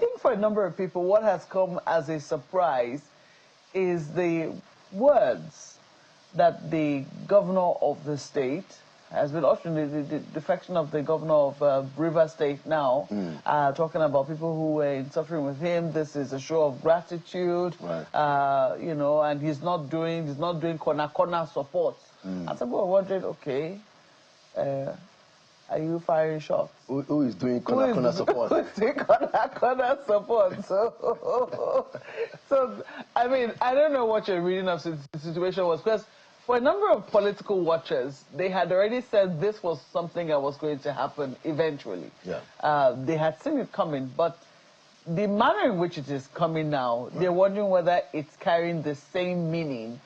think for a number of people, what has come as a surprise is the words that the governor of the state has been ushering, the defection of the governor of River State now, talking about people who were suffering with him. This is a show of gratitude, right. You know, and he's not doing corner support. And some people are wondering, okay, are you firing shots? Who is doing corner support? Who is doing corner support? So, I mean, I don't know what your reading of the situation was, because for a number of political watchers, they had already said this was something that was going to happen eventually. Yeah. They had seen it coming, but the manner in which it is coming now, right. They're wondering whether it's carrying the same meaning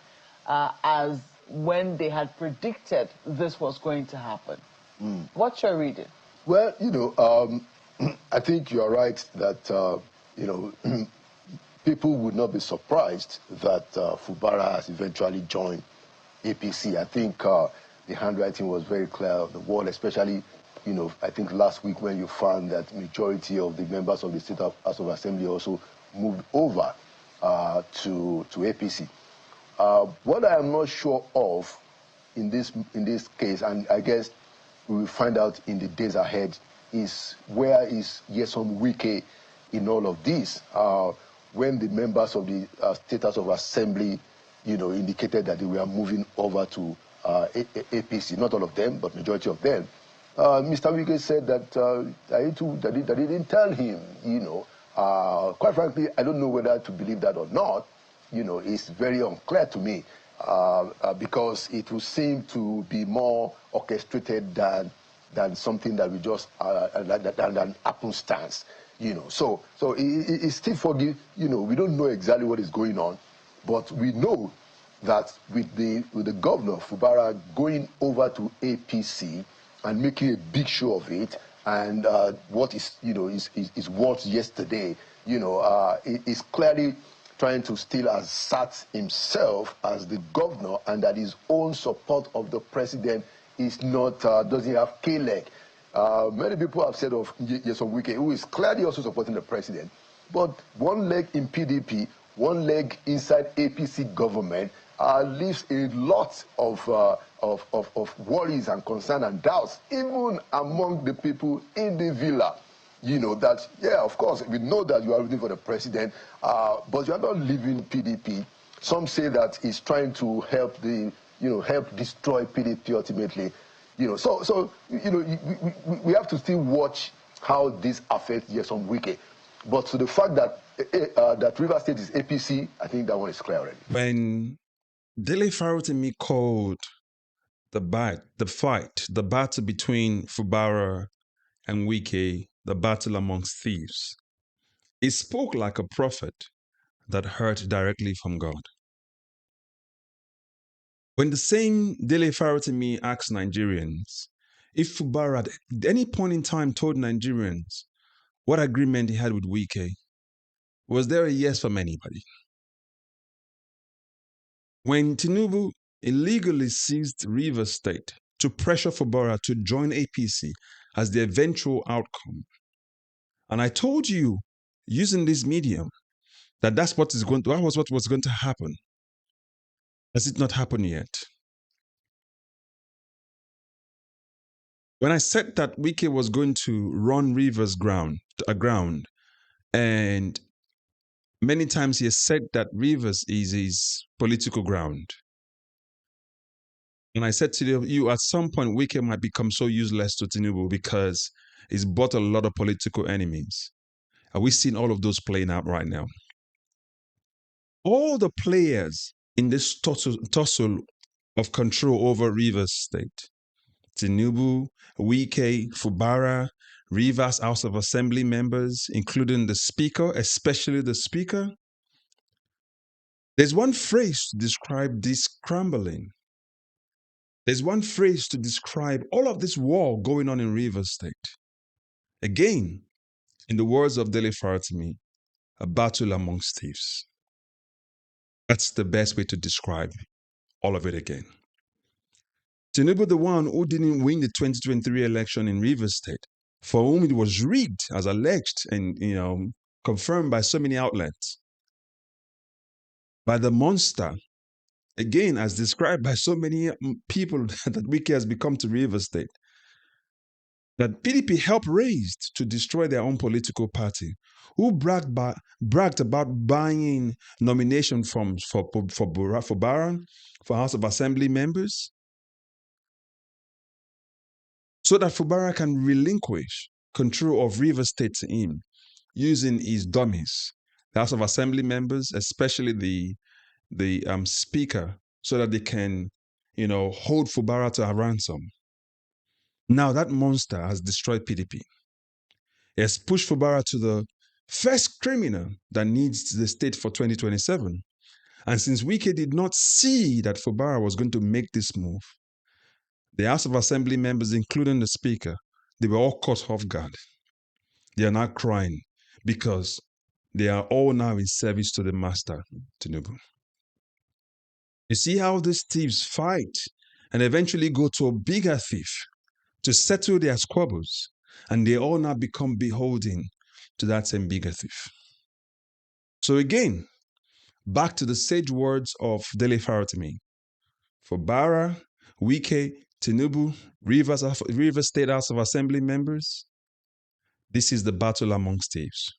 as when they had predicted this was going to happen. What's your reading? Well, you know, I think you are right that, you know, people would not be surprised that Fubara has eventually joined APC. I think the handwriting was very clear on the wall, especially, you know, I think last week when you found that majority of the members of the State House of Assembly also moved over to APC. What I am not sure of in this case, and I guess we will find out in the days ahead, is where is Nyesom Wike in all of this? When the members of the State House of Assembly, you know, indicated that they were moving over to APC, not all of them, but majority of them. Mr. Wike said that that he didn't tell him, you know. Quite frankly, I don't know whether to believe that or not. You know, it's very unclear to me because it will seem to be more orchestrated than something that we just than happenstance. You know, so it's still forgive. You know, we don't know exactly what is going on, but we know that with the governor Fubara going over to APC and making a big show of it, and what is, you know, is what yesterday, you know, is clearly trying to still assert himself as the governor, and that his own support of the president is not doesn't have K-leg. Many people have said of Nyesom Wike, who is clearly also supporting the president, but one leg in PDP, one leg inside APC government leaves a lot of worries and concern and doubts, even among the people in the villa. You know that, yeah, of course, we know that you are rooting for the president, but you are not leaving PDP. Some say that he's trying to help help destroy PDP ultimately. You know, so you know, we have to still watch how this affects Nyesom Wike. But to the fact that that River State is APC, I think that one is clear already. When Dele Farotimi called the battle between Fubara and Wike, the battle amongst thieves, he spoke like a prophet that heard directly from God. When the same Dele Farotimi asked Nigerians if Fubara at any point in time told Nigerians what agreement he had with Wike, was there a yes from anybody? When Tinubu illegally seized Rivers State to pressure Fubara to join APC as the eventual outcome, and I told you using this medium that that was what was going to happen. Has it not happened yet? When I said that Wike was going to run Rivers aground, and many times he has said that Rivers is his political ground. And I said to you, at some point, Wike might become so useless to Tinubu because he's bought a lot of political enemies. Are we seeing all of those playing out right now? All the players in this tussle of control over Rivers State, Tinubu, Wike, Fubara, Rivers House of Assembly members, including the Speaker, especially the Speaker. There's one phrase to describe this scrambling. There's one phrase to describe all of this war going on in Rivers State. Again, in the words of Dele Farotimi, a battle amongst thieves. That's the best way to describe all of it again. Tinubu, the one who didn't win the 2023 election in Rivers State, for whom it was rigged, as alleged, and confirmed by so many outlets, by the monster, again, as described by so many people that Wike has become to Rivers State, that PDP helped raise to destroy their own political party, who bragged about buying nomination for Fubara, for House of Assembly members, so that Fubara can relinquish control of Rivers State to him, using his dummies, the House of Assembly members, especially the speaker, so that they can, hold Fubara to a ransom. Now that monster has destroyed PDP. He has pushed Fubara to the first criminal that needs the state for 2027. And since Wike did not see that Fubara was going to make this move, the House of Assembly members, including the speaker, they were all caught off guard. They are now crying because they are all now in service to the master, Tinubu. You see how these thieves fight and eventually go to a bigger thief to settle their squabbles, and they all now become beholden to that same bigger thief. So again, back to the sage words of Dele Faratimi. Fubara, Wike, Tinubu, Rivers State House of Assembly members, this is the battle amongst thieves,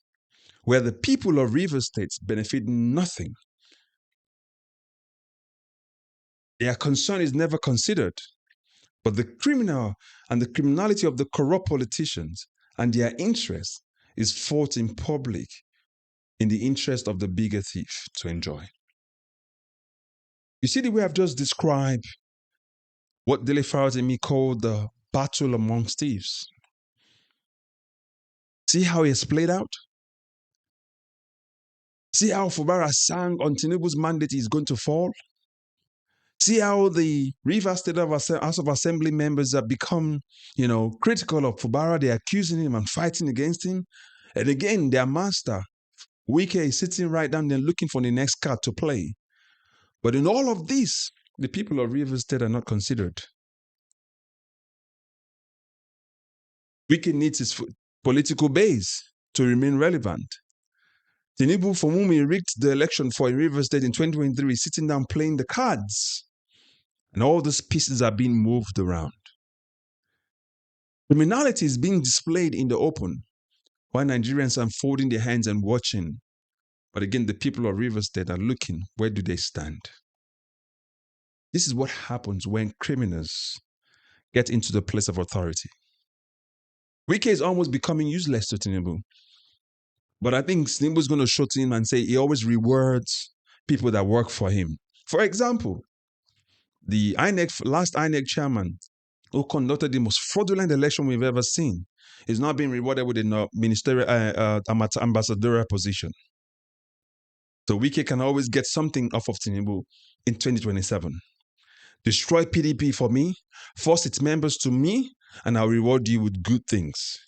where the people of Rivers State benefit nothing. Their concern is never considered, but the criminal and the criminality of the corrupt politicians and their interest is fought in public in the interest of the bigger thief to enjoy. You see the way I've just described what Dele Faratimi called the battle amongst thieves. See how it's played out? See how Fubara sang on Tinubu's mandate is going to fall? See how the Rivers State House of Assembly members have become, critical of Fubara. They're accusing him and fighting against him. And again, their master, Wike, is sitting right down there looking for the next card to play. But in all of this, the people of Rivers State are not considered. Wike needs his political base to remain relevant. Tinubu, for whom he rigged the election for in Rivers State in 2023, is sitting down playing the cards. And all these pieces are being moved around. Criminality is being displayed in the open, while Nigerians are folding their hands and watching. But again, the people of Rivers State are looking, where do they stand? This is what happens when criminals get into the place of authority. Wike is almost becoming useless to Tinubu. But I think Tinubu is going to show to him and say he always rewards people that work for him. For example, the last INEC chairman who conducted the most fraudulent election we've ever seen is now being rewarded with a ministerial ambassadorial position. So Wike can always get something off of Tinubu in 2027. Destroy PDP for me, force its members to me, and I'll reward you with good things.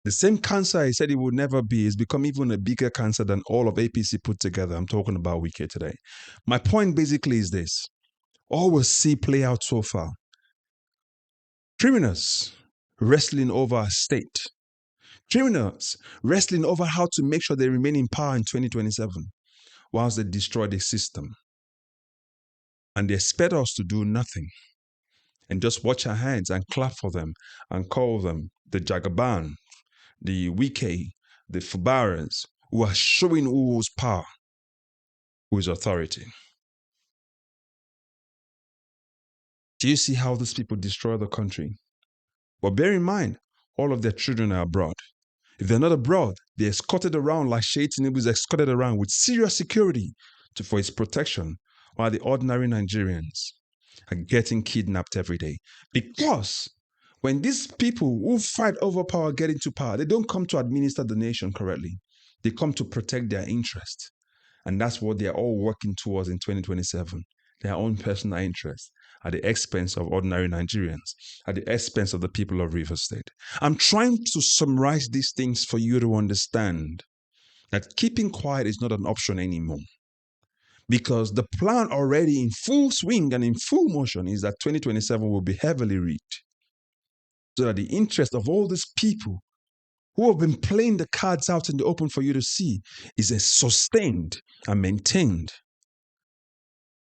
The same cancer he said it would never be has become even a bigger cancer than all of APC put together. I'm talking about Wike today. My point basically is this. All we'll see play out so far. Criminals wrestling over a state. Criminals wrestling over how to make sure they remain in power in 2027 whilst they destroy the system. And they expect us to do nothing and just watch our hands and clap for them and call them the Jagaban, the Wike, the Fubaras, who are showing who's power, who is authority. Do you see how these people destroy the country? But bear in mind, all of their children are abroad. If they're not abroad, they're escorted around like Sheikh Tinubu is escorted around with serious security for his protection, while the ordinary Nigerians are getting kidnapped every day. Because when these people who fight over power get into power, they don't come to administer the nation correctly. They come to protect their interests. And that's what they're all working towards in 2027, their own personal interests, at the expense of ordinary Nigerians, at the expense of the people of Rivers State. I'm trying to summarize these things for you to understand that keeping quiet is not an option anymore. Because the plan already in full swing and in full motion is that 2027 will be heavily rigged. So that the interest of all these people who have been playing the cards out in the open for you to see, is sustained and maintained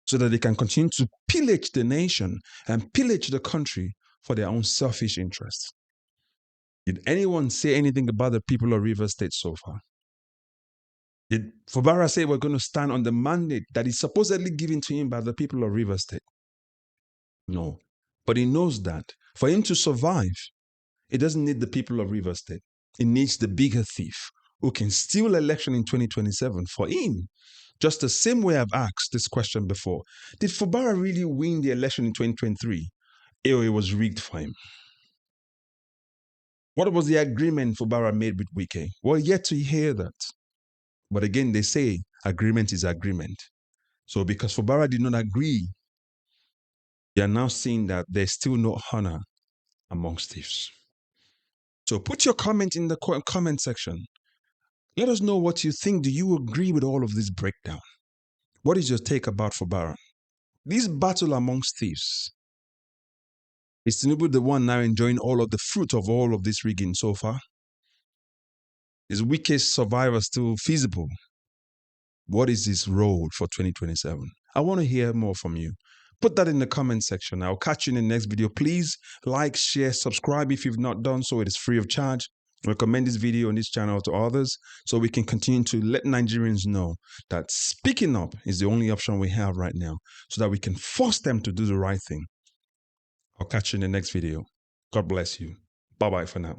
so that they can continue to pillage the nation and pillage the country for their own selfish interests. Did anyone say anything about the people of Rivers State so far? Did Fubara say we're going to stand on the mandate that is supposedly given to him by the people of Rivers State? No. But he knows that for him to survive, it doesn't need the people of Rivers State. It needs the bigger thief who can steal election in 2027 for him. Just the same way I've asked this question before. Did Fubara really win the election in 2023? Or it was rigged for him? What was the agreement Fubara made with Wike? Well, yet to hear that. But again, they say agreement is agreement. So because Fubara did not agree, they are now seeing that there's still no honor amongst thieves. So put your comment in the comment section. Let us know what you think. Do you agree with all of this breakdown? What is your take about Fubara? This battle amongst thieves. Is Tinubu the one now enjoying all of the fruit of all of this rigging so far? Is Wike's survivor still feasible? What is his role for 2027? I want to hear more from you. Put that in the comment section. I'll catch you in the next video. Please like, share, subscribe if you've not done so. It is free of charge. Recommend this video on this channel to others so we can continue to let Nigerians know that speaking up is the only option we have right now so that we can force them to do the right thing. I'll catch you in the next video. God bless you. Bye-bye for now.